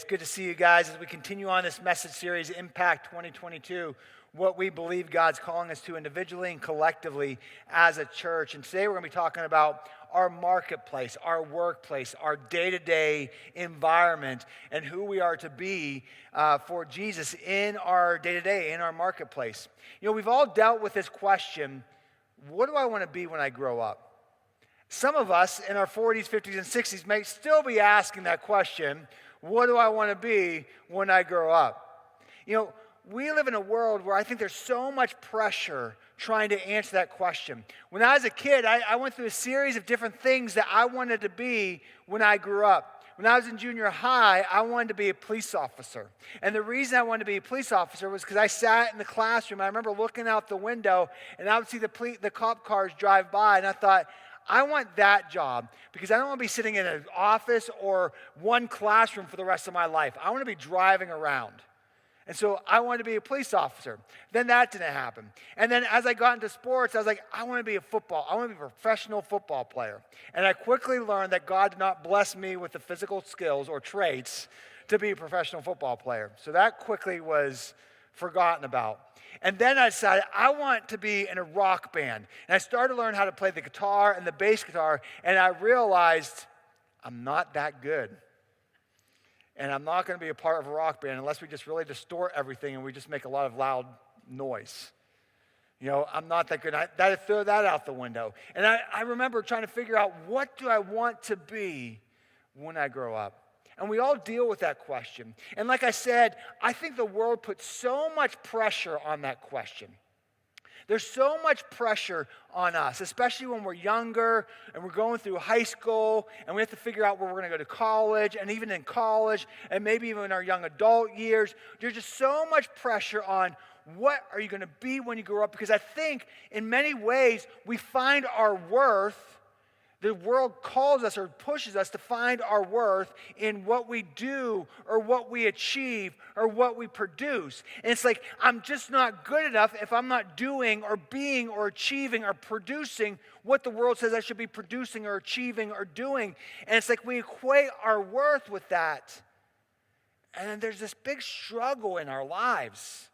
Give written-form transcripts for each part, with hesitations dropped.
good to see you guys as we continue on this message series, Impact 2022, what we believe God's calling us to individually and collectively as a church. And today we're going to be talking about our marketplace, our workplace, our day-to-day environment, and who we are to be for Jesus in our day-to-day, in our marketplace. You know, we've all dealt with this question, what do I want to be when I grow up? Some of us in our 40s, 50s, and 60s may still be asking that question, what do I want to be when I grow up? You know, we live in a world where I think there's so much pressure trying to answer that question. When I was a kid, I went through a series of different things that I wanted to be when I grew up. When I was in junior high, I wanted to be a police officer. And the reason I wanted to be a police officer was because I sat in the classroom. I remember looking out the window, and I would see the cop cars drive by, and I thought, I want that job because I don't want to be sitting in an office or one classroom for the rest of my life. I want to be driving around. And so I wanted to be a police officer. Then that didn't happen. And then as I got into sports, I was like, I want to be I want to be a professional football player. And I quickly learned that God did not bless me with the physical skills or traits to be a professional football player. So that quickly was forgotten about. And then I decided I want to be in a rock band. And I started to learn how to play the guitar and the bass guitar, and I realized I'm not that good. And I'm not going to be a part of a rock band unless we just really distort everything and we just make a lot of loud noise. You know, I'm not that good. I throw that out the window. And I remember trying to figure out, what do I want to be when I grow up? And we all deal with that question. And like I said, I think the world puts so much pressure on that question. There's so much pressure on us, especially when we're younger and we're going through high school and we have to figure out where we're going to go to college, and even in college and maybe even in our young adult years. There's just so much pressure on what are you going to be when you grow up, because I think in many ways we find our worth. The world calls us or pushes us to find our worth in what we do or what we achieve or what we produce. And it's like, I'm just not good enough if I'm not doing or being or achieving or producing what the world says I should be producing or achieving or doing. And it's like we equate our worth with that. And then there's this big struggle in our lives.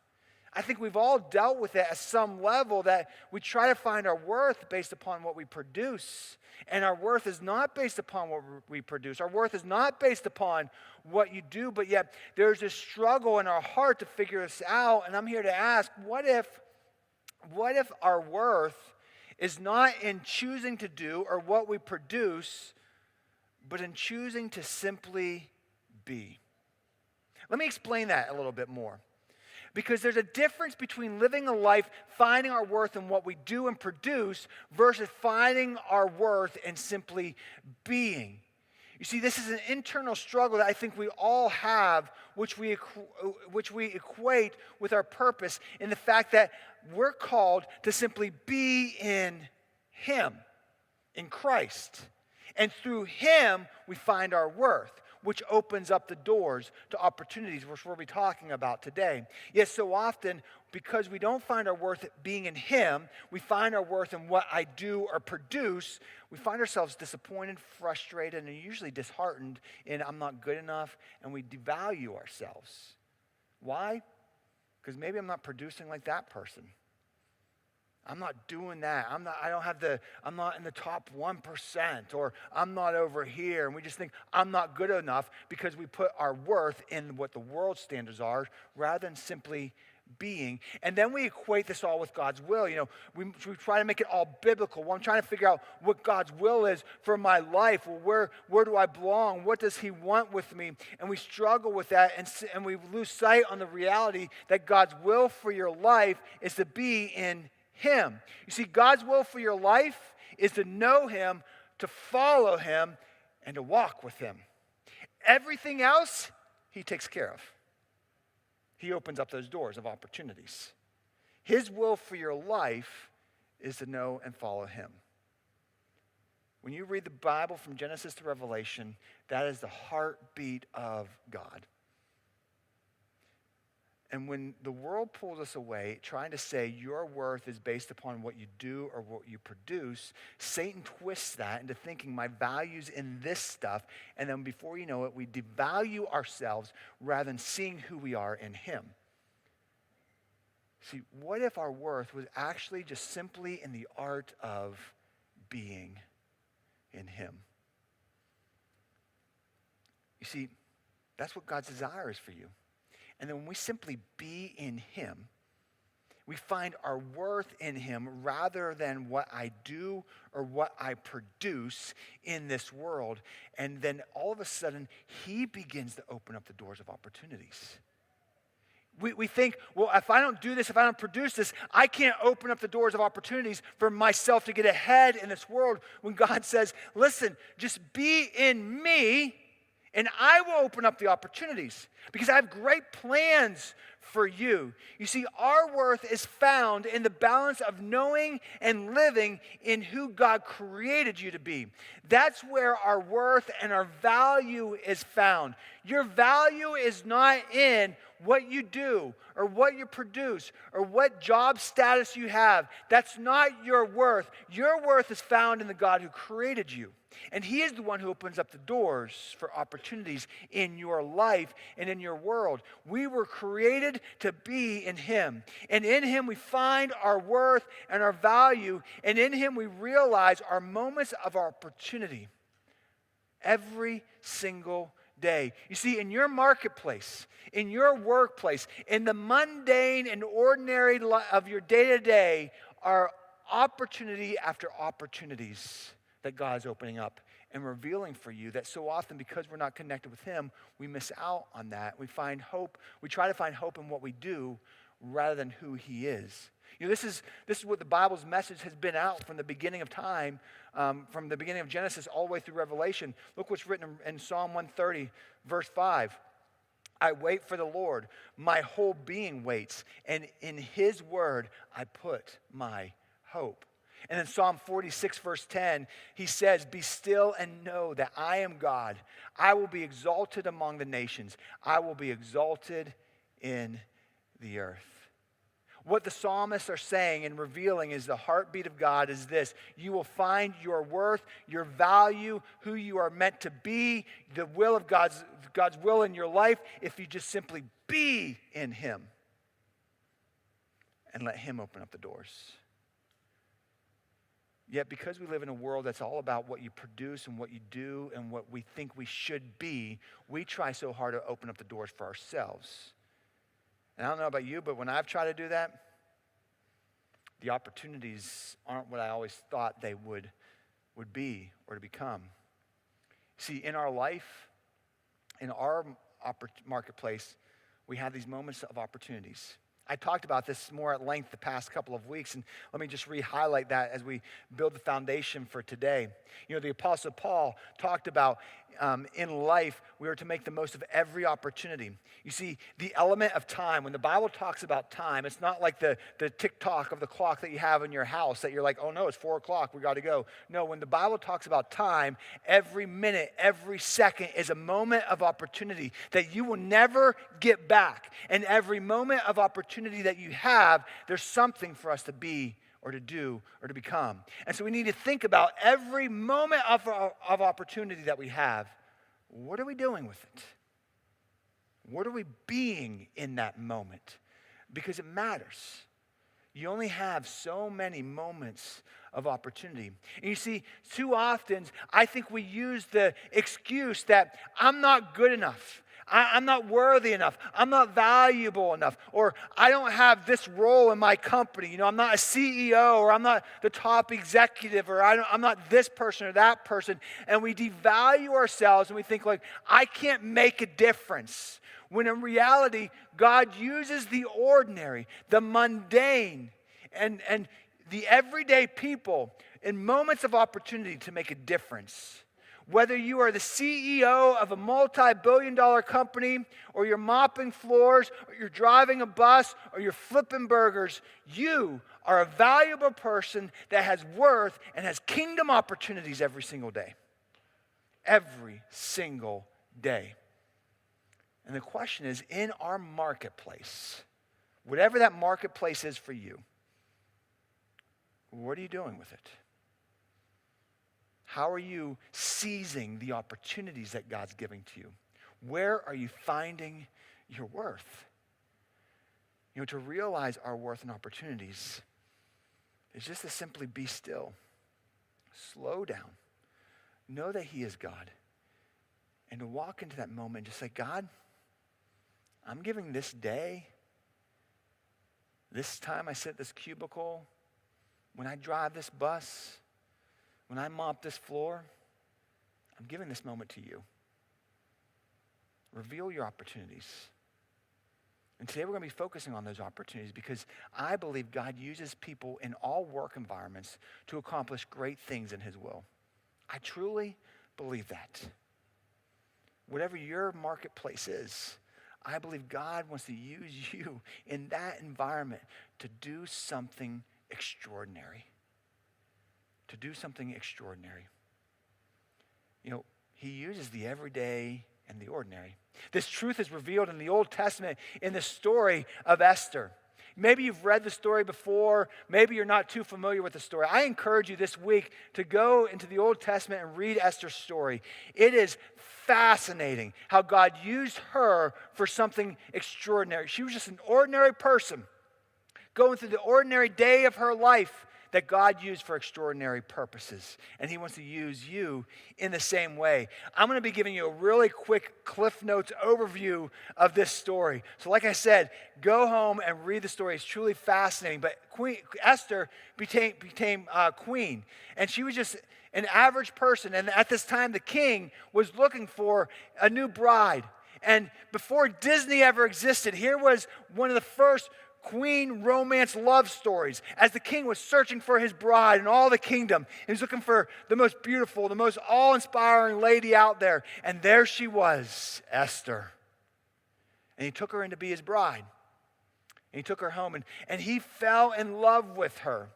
I think we've all dealt with it at some level, that we try to find our worth based upon what we produce. And our worth is not based upon what we produce. Our worth is not based upon what you do, but yet there's this struggle in our heart to figure this out. And I'm here to ask, what if our worth is not in choosing to do or what we produce, but in choosing to simply be? Let me explain that a little bit more. Because there's a difference between living a life, finding our worth in what we do and produce, versus finding our worth in simply being. You see, this is an internal struggle that I think we all have, which we equate with our purpose, in the fact that we're called to simply be in Him, in Christ. And through Him, we find our worth, which opens up the doors to opportunities, which we'll be talking about today. Yet so often, because we don't find our worth being in Him, we find our worth in what I do or produce. We find ourselves disappointed, frustrated, and usually disheartened in I'm not good enough, and we devalue ourselves. Why? Because maybe I'm not producing like that person. I'm not doing that. I'm not in the top 1%, or I'm not over here. And we just think I'm not good enough because we put our worth in what the world standards are rather than simply being. And then we equate this all with God's will. You know, we try to make it all biblical. Well, I'm trying to figure out what God's will is for my life. Well, where do I belong? What does He want with me? And we struggle with that, and we lose sight on the reality that God's will for your life is to be in Him. You see, God's will for your life is to know Him, to follow Him, and to walk with Him. Everything else, He takes care of. He opens up those doors of opportunities. His will for your life is to know and follow Him. When you read the Bible from Genesis to Revelation, that is the heartbeat of God. And when the world pulls us away, trying to say your worth is based upon what you do or what you produce, Satan twists that into thinking my value's in this stuff. And then before you know it, we devalue ourselves rather than seeing who we are in him. See, what if our worth was actually just simply in the art of being in him? You see, that's what God's desire is for you. And then when we simply be in him, we find our worth in him rather than what I do or what I produce in this world. And then all of a sudden, he begins to open up the doors of opportunities. We think, well, if I don't do this, if I don't produce this, I can't open up the doors of opportunities for myself to get ahead in this world. When God says, listen, just be in me, and I will open up the opportunities because I have great plans for you. You see, our worth is found in the balance of knowing and living in who God created you to be. That's where our worth and our value is found. Your value is not in what you do or what you produce or what job status you have. That's not your worth. Your worth is found in the God who created you. And he is the one who opens up the doors for opportunities in your life and in your world. We were created to be in him. And in him we find our worth and our value. And in him we realize our moments of opportunity every single day. You see, in your marketplace, in your workplace, in the mundane and ordinary of your day-to-day are opportunity after opportunities that God is opening up and revealing for you that so often, because we're not connected with him, we miss out on that. We find hope. We try to find hope in what we do rather than who he is. You know, this is what the Bible's message has been out from the beginning of time, from the beginning of Genesis all the way through Revelation. Look what's written in Psalm 130, verse 5. I wait for the Lord. My whole being waits, and in his word I put my hope. And in Psalm 46, verse 10, he says, be still and know that I am God. I will be exalted among the nations. I will be exalted in the earth. What the psalmists are saying and revealing is the heartbeat of God is this. You will find your worth, your value, who you are meant to be, the will of God's will in your life if you just simply be in him and let him open up the doors. Yet because we live in a world that's all about what you produce and what you do and what we think we should be, we try so hard to open up the doors for ourselves. And I don't know about you, but when I've tried to do that, the opportunities aren't what I always thought they would be or to become. See, in our life, in our marketplace, we have these moments of opportunities. I talked about this more at length the past couple of weeks, and let me just re-highlight that as we build the foundation for today. You know, the Apostle Paul talked about in life, we are to make the most of every opportunity. You see, the element of time, when the Bible talks about time, it's not like the tick-tock of the clock that you have in your house that you're like, oh no, it's 4 o'clock, we got to go. No, when the Bible talks about time, every minute, every second is a moment of opportunity that you will never get back. And every moment of opportunity that you have, there's something for us to be or to do, or to become. And so we need to think about every moment of opportunity that we have. What are we doing with it? What are we being in that moment? Because it matters. You only have so many moments of opportunity. And you see, too often, I think we use the excuse that I'm not good enough. I'm not worthy enough. I'm not valuable enough. Or I don't have this role in my company. You know, I'm not a CEO, or I'm not the top executive, or I'm not this person or that person. And we devalue ourselves and we think like, I can't make a difference. When in reality, God uses the ordinary, the mundane, and the everyday people in moments of opportunity to make a difference. Whether you are the CEO of a multi-billion-dollar company, or you're mopping floors, or you're driving a bus, or you're flipping burgers, you are a valuable person that has worth and has kingdom opportunities every single day. Every single day. And the question is, in our marketplace, Whatever that marketplace is for you, what are you doing with it? How are you seizing the opportunities that God's giving to you? Where are you finding your worth? To realize our worth and opportunities is just to simply be still, slow down, know that he is God, and to walk into that moment and just say, God, I'm giving this day, this time I sit at this cubicle, when I drive this bus, when I mop this floor, I'm giving this moment to you. Reveal your opportunities. And today we're going to be focusing on those opportunities because I believe God uses people in all work environments to accomplish great things in his will. I truly believe that. Whatever your marketplace is, I believe God wants to use you in that environment to do something extraordinary. To do something extraordinary. He uses the everyday and the ordinary. This truth is revealed in the Old Testament in the story of Esther. Maybe you've read the story before. Maybe you're not too familiar with the story. I encourage you this week to go into the Old Testament and read Esther's story. It is fascinating how God used her for something extraordinary. She was just an ordinary person going through the ordinary day of her life that God used for extraordinary purposes. And he wants to use you in the same way. I'm going to be giving you a really quick Cliff Notes overview of this story. So like I said, go home and read the story. It's truly fascinating. But Esther became queen. And she was just an average person. And at this time, the king was looking for a new bride. And before Disney ever existed, here was one of the first queen romance love stories as the king was searching for his bride in all the kingdom. He was looking for the most beautiful, the most awe-inspiring lady out there. And there she was, Esther. And he took her in to be his bride. And he took her home and he fell in love with her.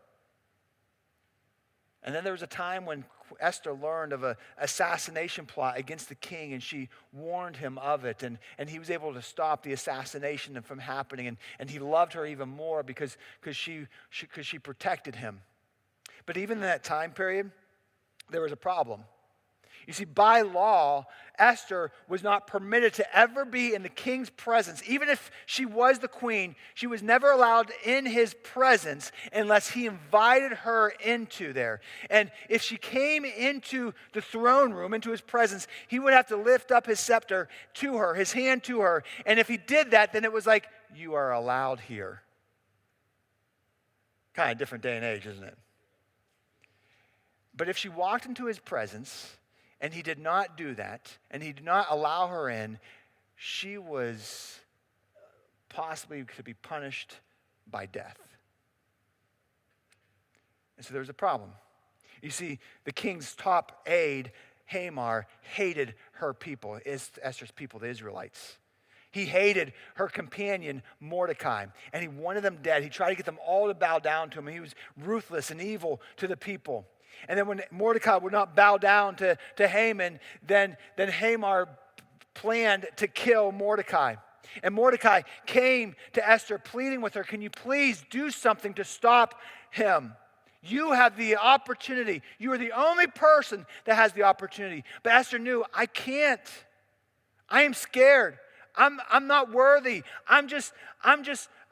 And then there was a time when Esther learned of an assassination plot against the king, and she warned him of it, and he was able to stop the assassination from happening, and he loved her even more because she protected him. But even in that time period, there was a problem. You see, by law, Esther was not permitted to ever be in the king's presence. Even if she was the queen, she was never allowed in his presence unless he invited her into there. And if she came into the throne room, into his presence, he would have to lift up his scepter to her, his hand to her. And if he did that, then it was like, you are allowed here. Kind of different day and age, isn't it? But if she walked into his presence, and he did not do that, and he did not allow her in, she was possibly to be punished by death. And so there was a problem. You see, the king's top aide, Hamar, hated her people, Esther's people, the Israelites. He hated her companion, Mordecai, and he wanted them dead. He tried to get them all to bow down to him. He was ruthless and evil to the people. And then when Mordecai would not bow down to Haman, then Hamar planned to kill Mordecai. And Mordecai came to Esther pleading with her, can you please do something to stop him? You have the opportunity. You are the only person that has the opportunity. But Esther knew, I can't. I am scared. I'm not worthy. I'm just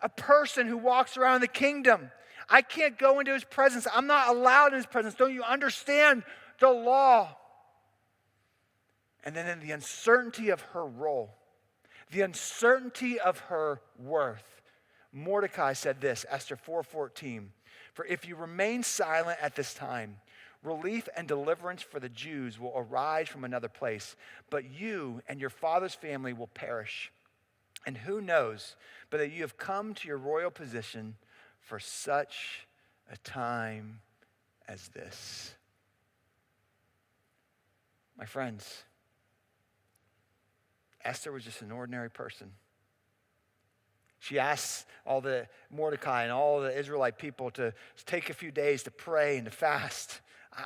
a person who walks around the kingdom. I can't go into his presence. I'm not allowed in his presence. Don't you understand the law? And then in the uncertainty of her role, the uncertainty of her worth, Mordecai said this, Esther 4:14, for if you remain silent at this time, relief and deliverance for the Jews will arise from another place, but you and your father's family will perish. And who knows but that you have come to your royal position for such a time as this. My friends, Esther was just an ordinary person. She asked all the Mordecai and all the Israelite people to take a few days to pray and to fast.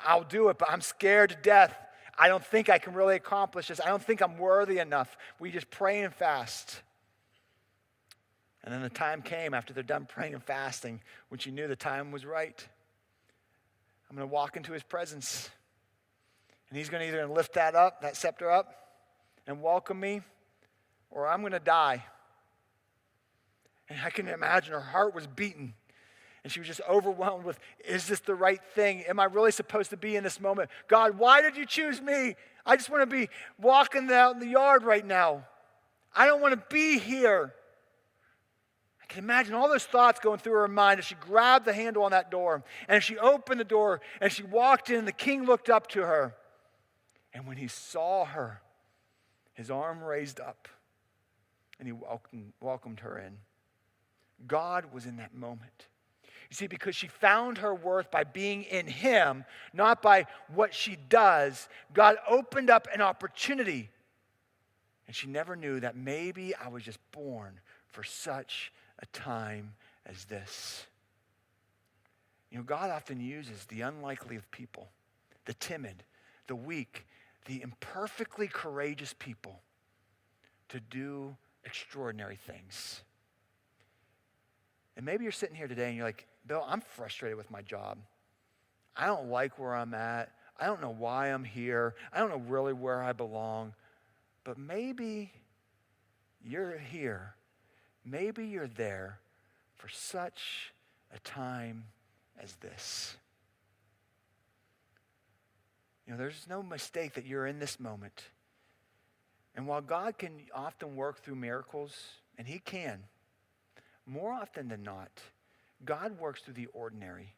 I'll do it, but I'm scared to death. I don't think I can really accomplish this. I don't think I'm worthy enough. We just pray and fast. And then the time came after they're done praying and fasting, when she knew the time was right. I'm going to walk into his presence. And he's going to either lift that scepter up, and welcome me, or I'm going to die. And I can imagine her heart was beating. And she was just overwhelmed with, is this the right thing? Am I really supposed to be in this moment? God, why did you choose me? I just want to be walking out in the yard right now. I don't want to be here. I can imagine all those thoughts going through her mind as she grabbed the handle on that door. And as she opened the door and she walked in, the king looked up to her. And when he saw her, his arm raised up and he welcomed her in. God was in that moment. You see, because she found her worth by being in him, not by what she does, God opened up an opportunity. And she never knew that maybe I was just born for such a time as this. You know, God often uses the unlikely of people, the timid, the weak, the imperfectly courageous people to do extraordinary things. And maybe you're sitting here today and you're like, Bill, I'm frustrated with my job. I don't like where I'm at. I don't know why I'm here. I don't know really where I belong. But maybe you're here. Maybe you're there for such a time as this. You know, there's no mistake that you're in this moment. And while God can often work through miracles, and he can, more often than not, God works through the ordinary.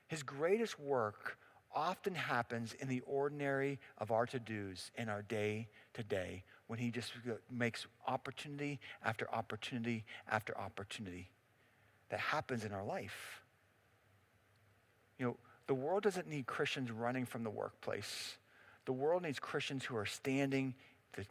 His greatest work often happens in the ordinary of our to-dos in our day-to-day, when he just makes opportunity after opportunity after opportunity that happens in our life. You know, the world doesn't need Christians running from the workplace. The world needs Christians who are standing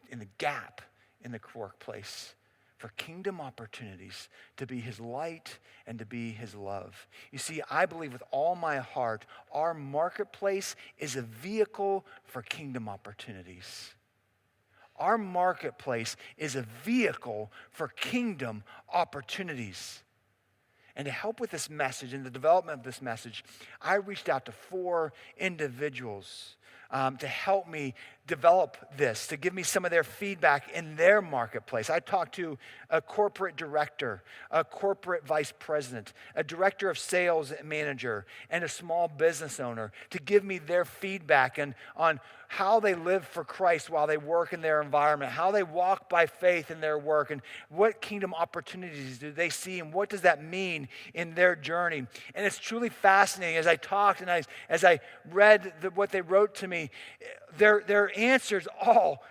in the gap in the workplace for kingdom opportunities, to be his light and to be his love. You see, I believe with all my heart, our marketplace is a vehicle for kingdom opportunities. Our marketplace is a vehicle for kingdom opportunities. And to help with this message and the development of this message, I reached out to 4 individuals to help me develop this, to give me some of their feedback in their marketplace. I talked to a corporate director, a corporate vice president, a director of sales manager, and a small business owner to give me their feedback on how they live for Christ while they work in their environment, how they walk by faith in their work, and what kingdom opportunities do they see, and what does that mean in their journey. And it's truly fascinating. As I talked and as I read what they wrote to me, their answers all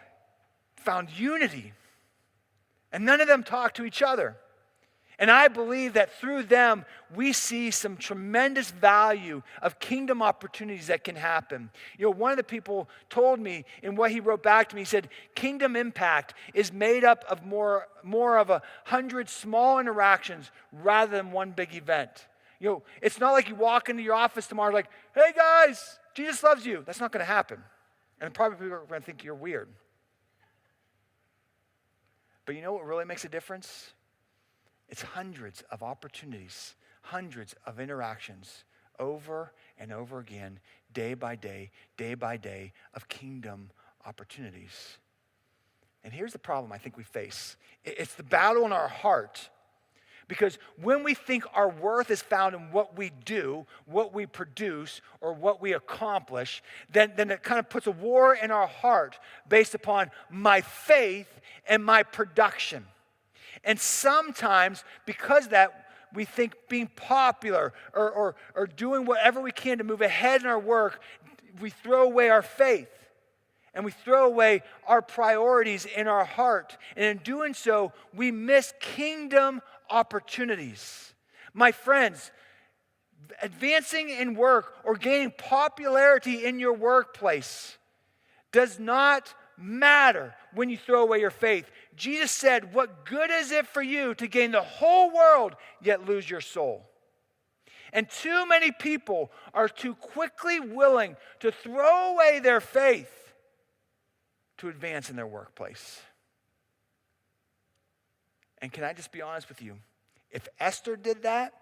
found unity. And none of them talked to each other. And I believe that through them, we see some tremendous value of kingdom opportunities that can happen. You know, one of the people told me in what he wrote back to me, he said, kingdom impact is made up of more of 100 small interactions rather than one big event. You know, it's not like you walk into your office tomorrow like, hey guys, Jesus loves you. That's not going to happen. And probably people are going to think you're weird. But you know what really makes a difference? It's hundreds of opportunities, hundreds of interactions over and over again, day by day of kingdom opportunities. And here's the problem I think we face. It's the battle in our heart. Because when we think our worth is found in what we do, what we produce, or what we accomplish, then it kind of puts a war in our heart based upon my faith and my production. And sometimes, because of that, we think being popular or doing whatever we can to move ahead in our work, we throw away our faith. And we throw away our priorities in our heart. And in doing so, we miss kingdom opportunities. My friends, advancing in work or gaining popularity in your workplace does not matter when you throw away your faith. Jesus said, what good is it for you to gain the whole world yet lose your soul? And too many people are too quickly willing to throw away their faith to advance in their workplace. And can I just be honest with you? If Esther did that,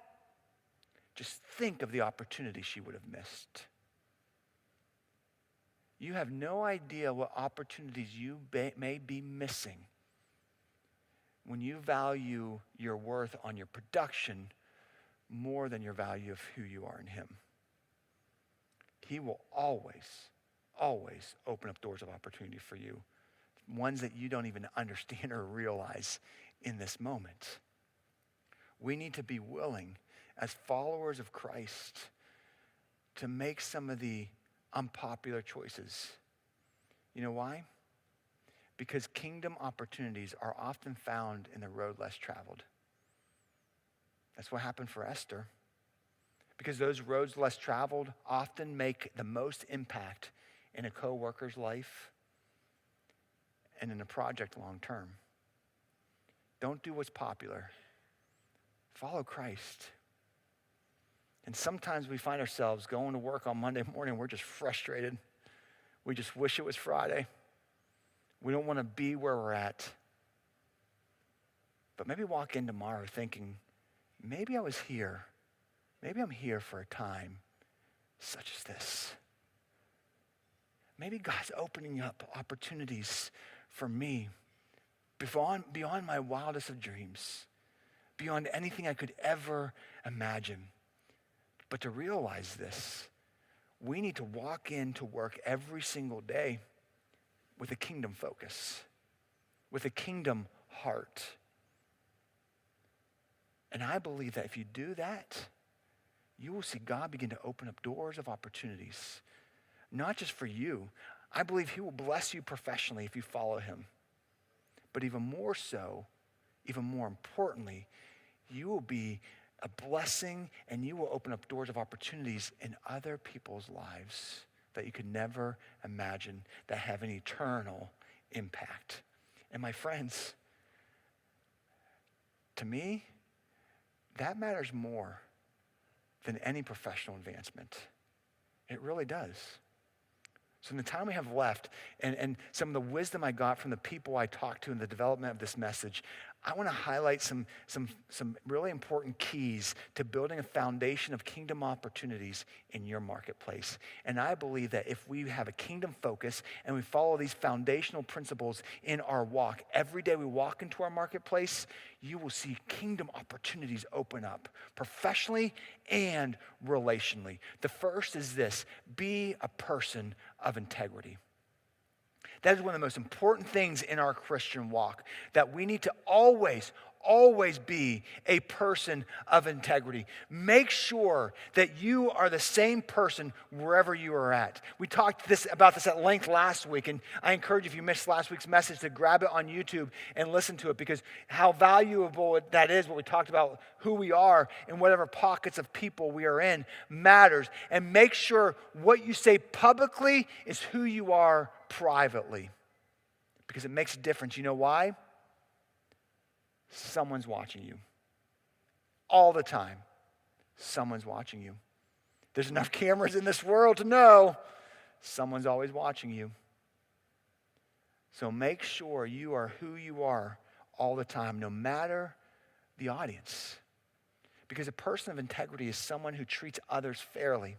just think of the opportunity she would have missed. You have no idea what opportunities you may be missing when you value your worth on your production more than your value of who you are in him. He will always, always open up doors of opportunity for you, ones that you don't even understand or realize in this moment. We need to be willing as followers of Christ to make some of the unpopular choices. You know why? Because kingdom opportunities are often found in the road less traveled. That's what happened for Esther. Because those roads less traveled often make the most impact in a co-worker's life and in a project long term. Don't do what's popular. Follow Christ. And sometimes we find ourselves going to work on Monday morning, we're just frustrated. We just wish it was Friday. We don't want to be where we're at. But maybe walk in tomorrow thinking, maybe I was here. Maybe I'm here for a time such as this. Maybe God's opening up opportunities for me beyond my wildest of dreams, beyond anything I could ever imagine. But to realize this, we need to walk into work every single day with a kingdom focus, with a kingdom heart. And I believe that if you do that, you will see God begin to open up doors of opportunities, not just for you. I believe he will bless you professionally if you follow him. But even more so, even more importantly, you will be a blessing and you will open up doors of opportunities in other people's lives that you could never imagine that have an eternal impact. And my friends, to me, that matters more than any professional advancement. It really does. So in the time we have left and some of the wisdom I got from the people I talked to in the development of this message, I want to highlight some really important keys to building a foundation of kingdom opportunities in your marketplace. And I believe that if we have a kingdom focus and we follow these foundational principles in our walk, every day we walk into our marketplace, you will see kingdom opportunities open up professionally and relationally. The first is this: be a person of integrity. That is one of the most important things in our Christian walk, that we need to always be a person of integrity. Make sure that you are the same person wherever you are at. We talked about this at length last week, and I encourage you, if you missed last week's message, to grab it on YouTube and listen to it, because how valuable that is, what we talked about, who we are and whatever pockets of people we are in matters. And make sure what you say publicly is who you are privately, because it makes a difference. You know why? Someone's watching you. All the time, someone's watching you. There's enough cameras in this world to know someone's always watching you. So make sure you are who you are all the time, no matter the audience. Because a person of integrity is someone who treats others fairly.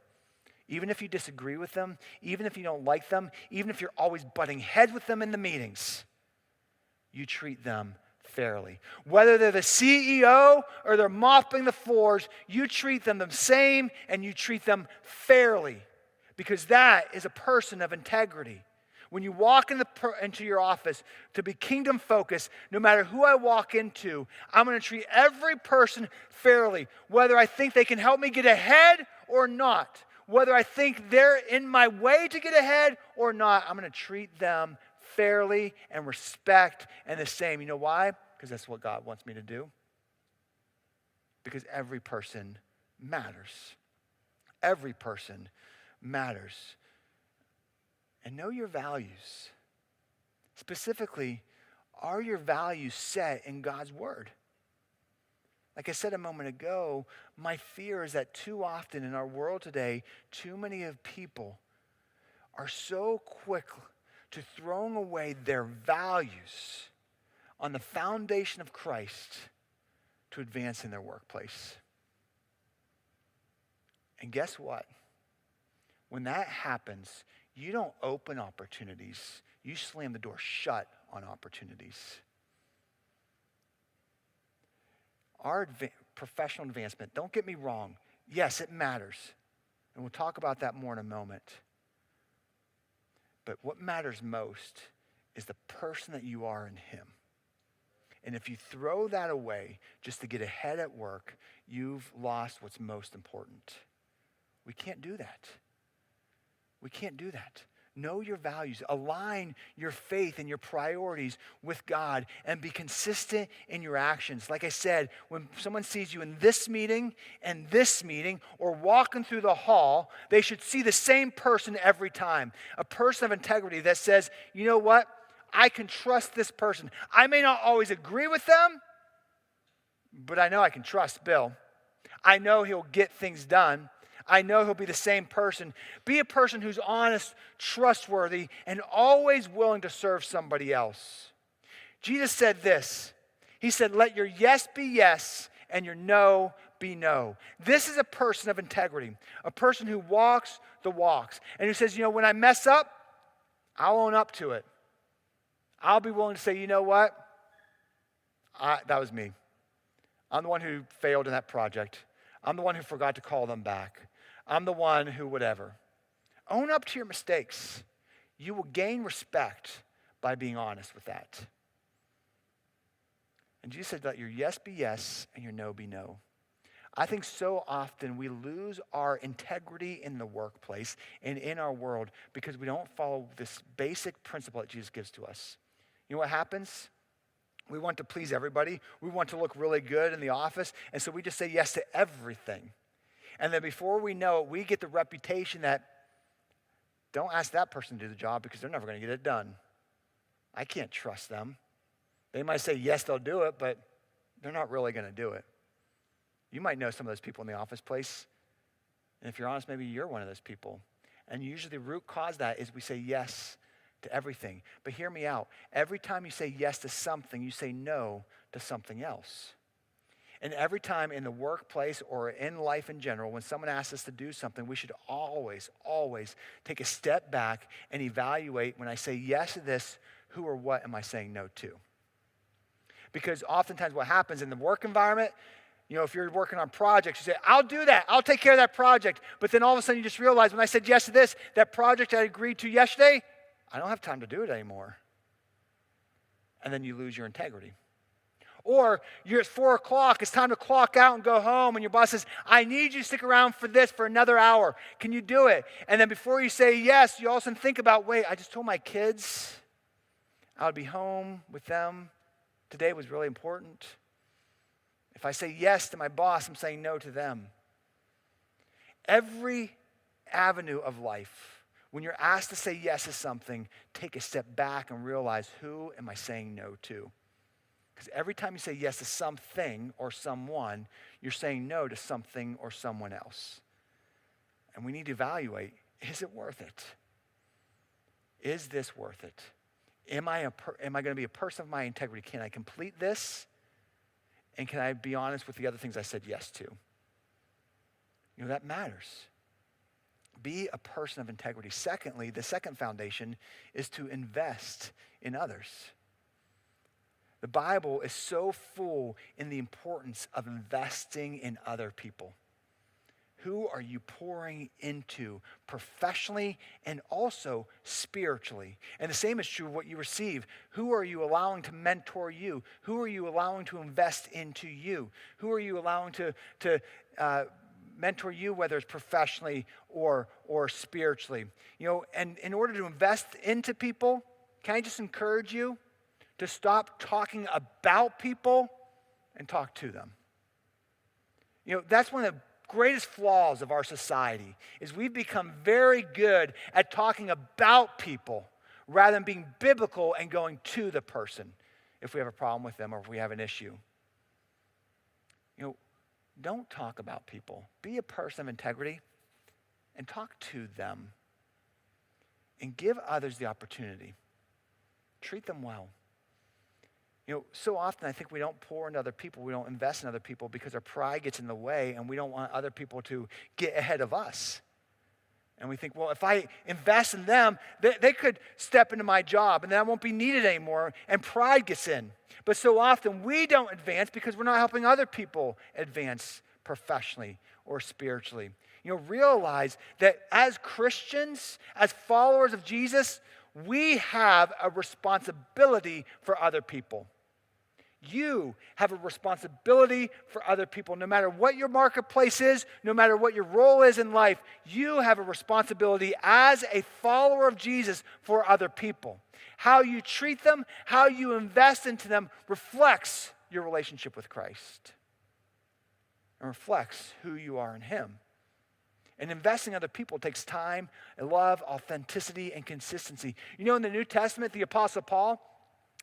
Even if you disagree with them, even if you don't like them, even if you're always butting heads with them in the meetings, you treat them fairly. Whether they're the CEO or they're mopping the floors, you treat them the same and you treat them fairly, because that is a person of integrity. When you walk into your office to be kingdom focused, no matter who I walk into, I'm going to treat every person fairly, whether I think they can help me get ahead or not. Whether I think they're in my way to get ahead or not, I'm going to treat them fairly and respect and the same. You know why? Because that's what God wants me to do. Because every person matters. Every person matters. And know your values. Specifically, are your values set in God's word? Like I said a moment ago, my fear is that too often in our world today, too many of people are so quick to throwing away their values on the foundation of Christ to advance in their workplace. And guess what? When that happens, you don't open opportunities. You slam the door shut on opportunities. Our professional advancement, don't get me wrong. Yes, it matters. And we'll talk about that more in a moment. But what matters most is the person that you are in him. And if you throw that away just to get ahead at work, you've lost what's most important. We can't do that. We can't do that. Know your values. Align your faith and your priorities with God and be consistent in your actions. Like I said, when someone sees you in this meeting and this meeting or walking through the hall, they should see the same person every time. A person of integrity that says, you know what? I can trust this person. I may not always agree with them, but I know I can trust Bill. I know he'll get things done. I know he'll be the same person. Be a person who's honest, trustworthy, and always willing to serve somebody else. Jesus said this. He said, let your yes be yes and your no be no. This is a person of integrity, a person who walks the walks and who says, when I mess up, I'll own up to it. I'll be willing to say, you know what? That was me. I'm the one who failed in that project. I'm the one who forgot to call them back. I'm the one who whatever. Own up to your mistakes. You will gain respect by being honest with that. And Jesus said, let your yes be yes and your no be no. I think so often we lose our integrity in the workplace and in our world because we don't follow this basic principle that Jesus gives to us. You know what happens? We want to please everybody. We want to look really good in the office. And so we just say yes to everything. And then before we know it, we get the reputation that don't ask that person to do the job because they're never going to get it done. I can't trust them. They might say, yes, they'll do it, but they're not really going to do it. You might know some of those people in the office place. And if you're honest, maybe you're one of those people. And usually the root cause of that is we say yes to everything. But hear me out. Every time you say yes to something, you say no to something else. And every time in the workplace or in life in general, when someone asks us to do something, we should always, always take a step back and evaluate, when I say yes to this, who or what am I saying no to? Because oftentimes what happens in the work environment, if you're working on projects, you say, I'll do that. I'll take care of that project. But then all of a sudden you just realize when I said yes to this, that project I agreed to yesterday, I don't have time to do it anymore. And then you lose your integrity. Or you're at 4 o'clock, it's time to clock out and go home, and your boss says, I need you to stick around for this for another hour. Can you do it? And then before you say yes, you also think about, wait, I just told my kids I would be home with them. Today was really important. If I say yes to my boss, I'm saying no to them. Every avenue of life, when you're asked to say yes to something, take a step back and realize, who am I saying no to? Because every time you say yes to something or someone, you're saying no to something or someone else. And we need to evaluate, is it worth it? Is this worth it? Am I going to be a person of my integrity? Can I complete this? And can I be honest with the other things I said yes to? That matters. Be a person of integrity. Secondly, the second foundation is to invest in others. The Bible is so full in the importance of investing in other people. Who are you pouring into professionally and also spiritually? And the same is true of what you receive. Who are you allowing to mentor you? Who are you allowing to invest into you? Who are you allowing to mentor you, whether it's professionally or spiritually? And in order to invest into people, can I just encourage you to stop talking about people and talk to them? That's one of the greatest flaws of our society is we've become very good at talking about people rather than being biblical and going to the person if we have a problem with them or if we have an issue. Don't talk about people. Be a person of integrity and talk to them and give others the opportunity. Treat them well. So often I think we don't pour into other people, we don't invest in other people because our pride gets in the way and we don't want other people to get ahead of us. And we think, well, if I invest in them, they could step into my job and then I won't be needed anymore, and pride gets in. But so often we don't advance because we're not helping other people advance professionally or spiritually. Realize that as Christians, as followers of Jesus, we have a responsibility for other people. You have a responsibility for other people. No matter what your marketplace is, no matter what your role is in life, you have a responsibility as a follower of Jesus for other people. How you treat them, how you invest into them reflects your relationship with Christ and reflects who you are in Him. And investing in other people takes time, and love, authenticity, and consistency. In the New Testament, the Apostle Paul,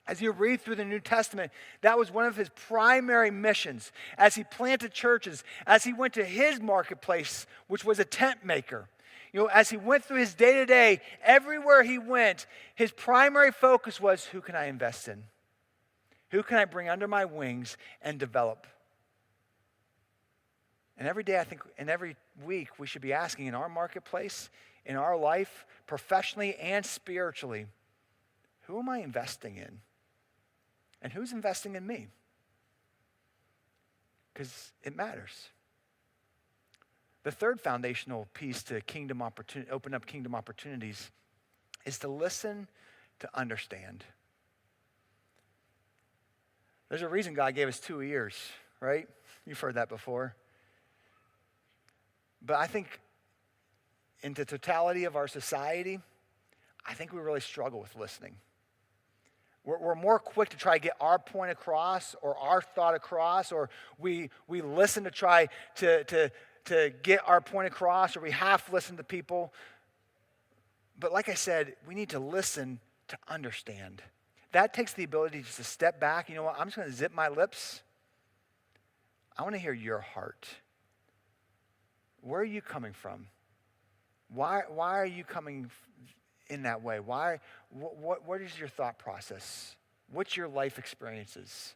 as you read through the New Testament, that was one of his primary missions. As he planted churches, as he went to his marketplace, which was a tent maker. As he went through his day-to-day, everywhere he went, his primary focus was, who can I invest in? Who can I bring under my wings and develop? And every day, I think, and every week, we should be asking in our marketplace, in our life, professionally and spiritually, who am I investing in? And who's investing in me? Because it matters. The third foundational piece to open up kingdom opportunities is to listen, to understand. There's a reason God gave us 2 ears, right? You've heard that before. But I think in the totality of our society, I think we really struggle with listening. We're more quick to try to get our point across or our thought across, or we listen to try to get our point across, or we half listen to people. But like I said, we need to listen to understand. That takes the ability just to step back. You know what? I'm just going to zip my lips. I want to hear your heart. Where are you coming from? Why are you coming in that way? What is your thought process? What's your life experiences?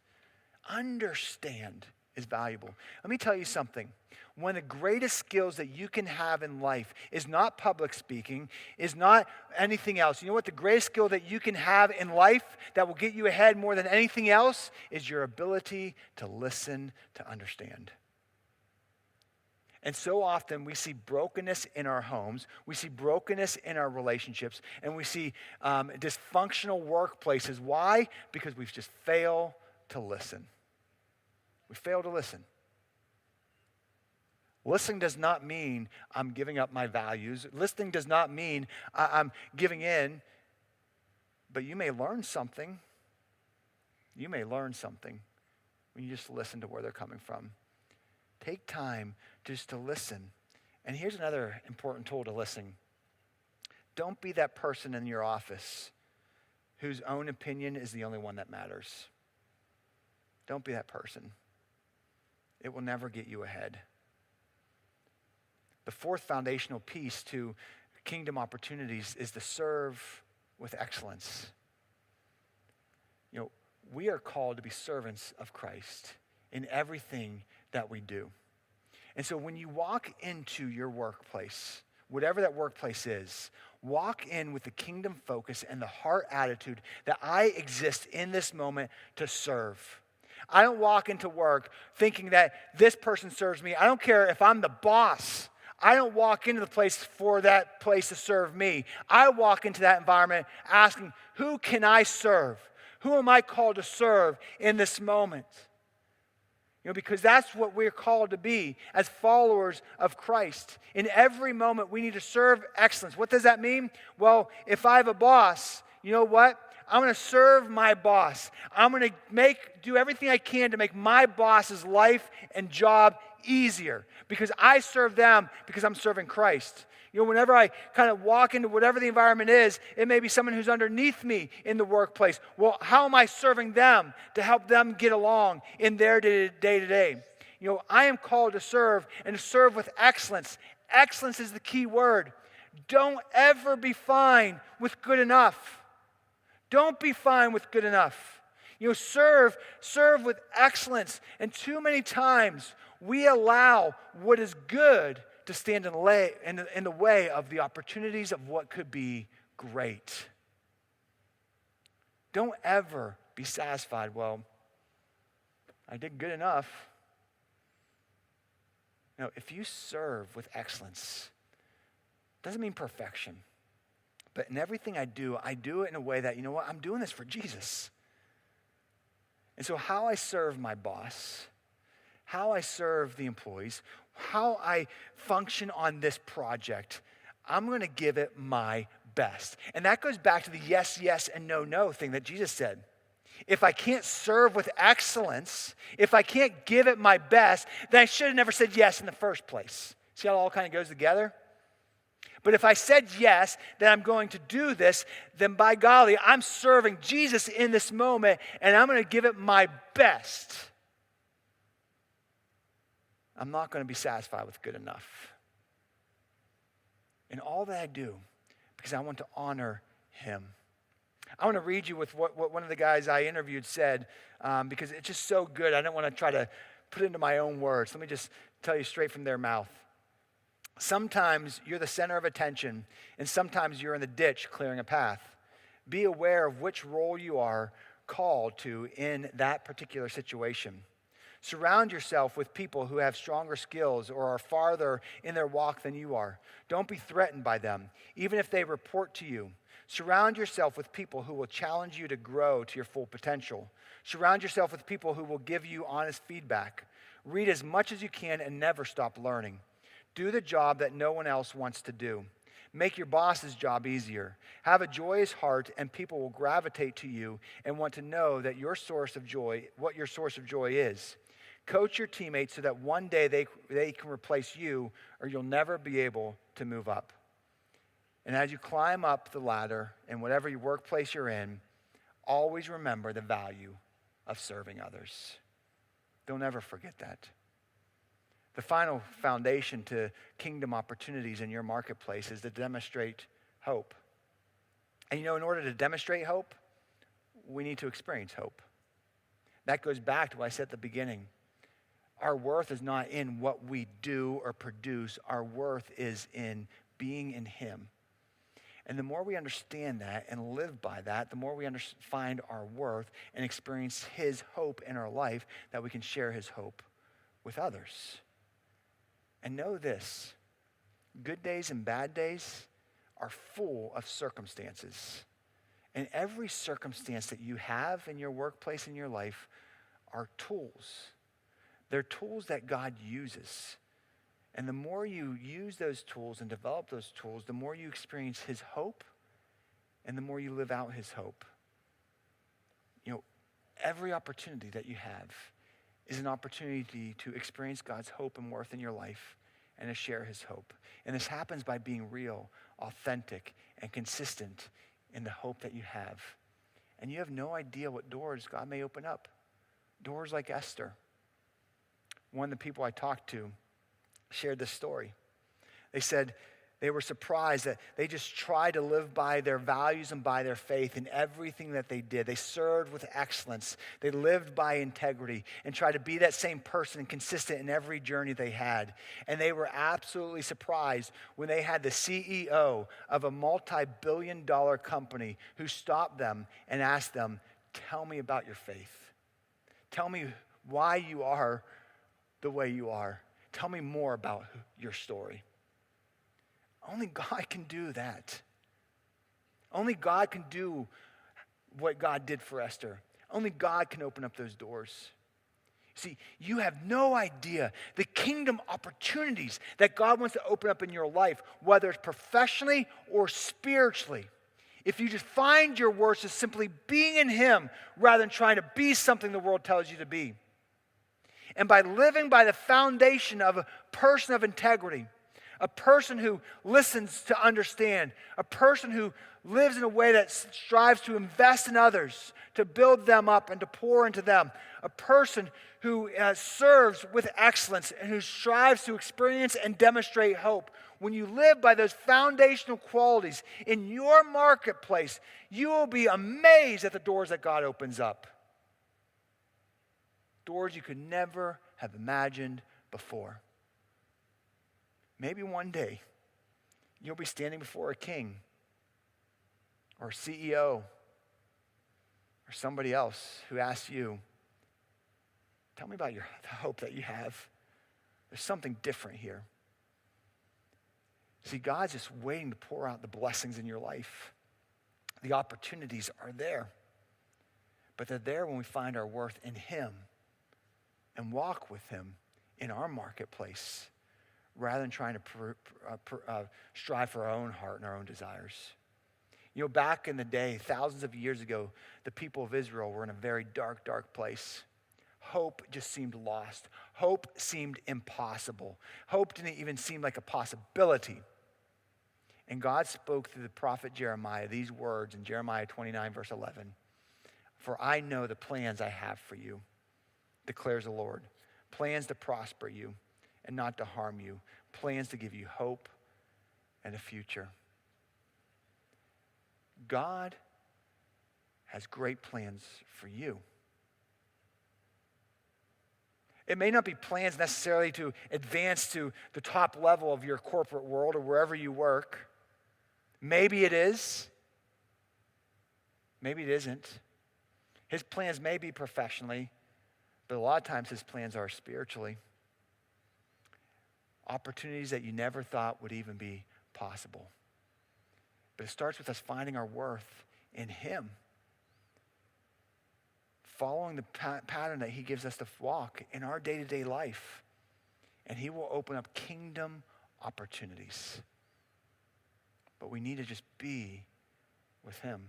Understand is valuable. Let me tell you something. One of the greatest skills that you can have in life is not public speaking, is not anything else. You know what? The greatest skill that you can have in life that will get you ahead more than anything else is your ability to listen, to understand. And so often we see brokenness in our homes, we see brokenness in our relationships, and we see dysfunctional workplaces. Why? Because we just fail to listen. We fail to listen. Listening does not mean I'm giving up my values. Listening does not mean I'm giving in, but you may learn something. You may learn something when you just listen to where they're coming from. Take time just to listen. And here's another important tool to listen. Don't be that person in your office whose own opinion is the only one that matters. Don't be that person. It will never get you ahead. The fourth foundational piece to kingdom opportunities is to serve with excellence. We are called to be servants of Christ in everything that we do. And so when you walk into your workplace, whatever that workplace is, walk in with the kingdom focus and the heart attitude that I exist in this moment to serve. I don't walk into work thinking that this person serves me. I don't care if I'm the boss. I don't walk into the place for that place to serve me. I walk into that environment asking, who can I serve? Who am I called to serve in this moment? Because that's what we're called to be as followers of Christ. In every moment, we need to serve excellence. What does that mean? Well, if I have a boss, you know what? I'm going to serve my boss. I'm going to do everything I can to make my boss's life and job easier because I serve them because I'm serving Christ. Whenever I kind of walk into whatever the environment is, it may be someone who's underneath me in the workplace. Well, how am I serving them to help them get along in their day-to-day? I am called to serve and to serve with excellence. Excellence is the key word. Don't ever be fine with good enough. Don't be fine with good enough. Serve with excellence. And too many times we allow what is good to stand in the way of the opportunities of what could be great. Don't ever be satisfied, well, I did good enough. No, if you serve with excellence, doesn't mean perfection. But in everything I do it in a way that, I'm doing this for Jesus. And so how I serve my boss, how I serve the employees, how I function on this project, I'm going to give it my best. And that goes back to the yes, yes, and no, no thing that Jesus said. If I can't serve with excellence, if I can't give it my best, then I should have never said yes in the first place. See how it all kind of goes together? But if I said yes, that I'm going to do this, then by golly, I'm serving Jesus in this moment, and I'm going to give it my best. I'm not going to be satisfied with good enough. In all that I do, because I want to honor him. I want to read you with what one of the guys I interviewed said, because it's just so good. I don't want to try to put it into my own words. Let me just tell you straight from their mouth. Sometimes you're the center of attention, and sometimes you're in the ditch clearing a path. Be aware of which role you are called to in that particular situation. Surround yourself with people who have stronger skills or are farther in their walk than you are. Don't be threatened by them, even if they report to you. Surround yourself with people who will challenge you to grow to your full potential. Surround yourself with people who will give you honest feedback. Read as much as you can and never stop learning. Do the job that no one else wants to do. Make your boss's job easier. Have a joyous heart, and people will gravitate to you and want to know that what your source of joy is. Coach your teammates so that one day they can replace you, or you'll never be able to move up. And as you climb up the ladder in whatever your workplace you're in, always remember the value of serving others. Don't ever forget that. The final foundation to kingdom opportunities in your marketplace is to demonstrate hope. And in order to demonstrate hope, we need to experience hope. That goes back to what I said at the beginning. Our worth is not in what we do or produce. Our worth is in being in him. And the more we understand that and live by that, the more we find our worth and experience his hope in our life, that we can share his hope with others. And know this, good days and bad days are full of circumstances. And every circumstance that you have in your workplace, in your life, are tools. They're tools that God uses. And the more you use those tools and develop those tools, the more you experience his hope and the more you live out his hope. Every opportunity that you have is an opportunity to experience God's hope and worth in your life and to share his hope. And this happens by being real, authentic, and consistent in the hope that you have. And you have no idea what doors God may open up. Doors like Esther. One of the people I talked to shared this story. They said they were surprised that they just tried to live by their values and by their faith in everything that they did. They served with excellence. They lived by integrity and tried to be that same person, consistent in every journey they had. And they were absolutely surprised when they had the CEO of a multi-billion-dollar company who stopped them and asked them, "Tell me about your faith. Tell me why you are the way you are. Tell me more about your story." Only God can do that. Only God can do what God did for Esther. Only God can open up those doors. See, you have no idea the kingdom opportunities that God wants to open up in your life, whether it's professionally or spiritually. If you just find your worth as simply being in him rather than trying to be something the world tells you to be. And by living by the foundation of a person of integrity, a person who listens to understand, a person who lives in a way that strives to invest in others, to build them up and to pour into them, a person who serves with excellence and who strives to experience and demonstrate hope. When you live by those foundational qualities in your marketplace, you will be amazed at the doors that God opens up. doors you could never have imagined before. Maybe one day you'll be standing before a king or a CEO or somebody else who asks you, tell me about the hope that you have. There's something different here. See, God's just waiting to pour out the blessings in your life. The opportunities are there. But they're there when we find our worth in him and walk with him in our marketplace rather than trying to strive for our own heart and our own desires. You know, back in the day, thousands of years ago, the people of Israel were in a very dark, dark place. Hope just seemed lost. Hope seemed impossible. Hope didn't even seem like a possibility. And God spoke through the prophet Jeremiah these words in Jeremiah 29, verse 11. For I know the plans I have for you, declares the Lord. Plans to prosper you and not to harm you. Plans to give you hope and a future. God has great plans for you. It may not be plans necessarily to advance to the top level of your corporate world or wherever you work. Maybe it is. Maybe it isn't. His plans may be professionally, but a lot of times his plans are spiritually. Opportunities that you never thought would even be possible. But it starts with us finding our worth in him. Following the pattern that he gives us to walk in our day-to-day life. And he will open up kingdom opportunities. But we need to just be with him.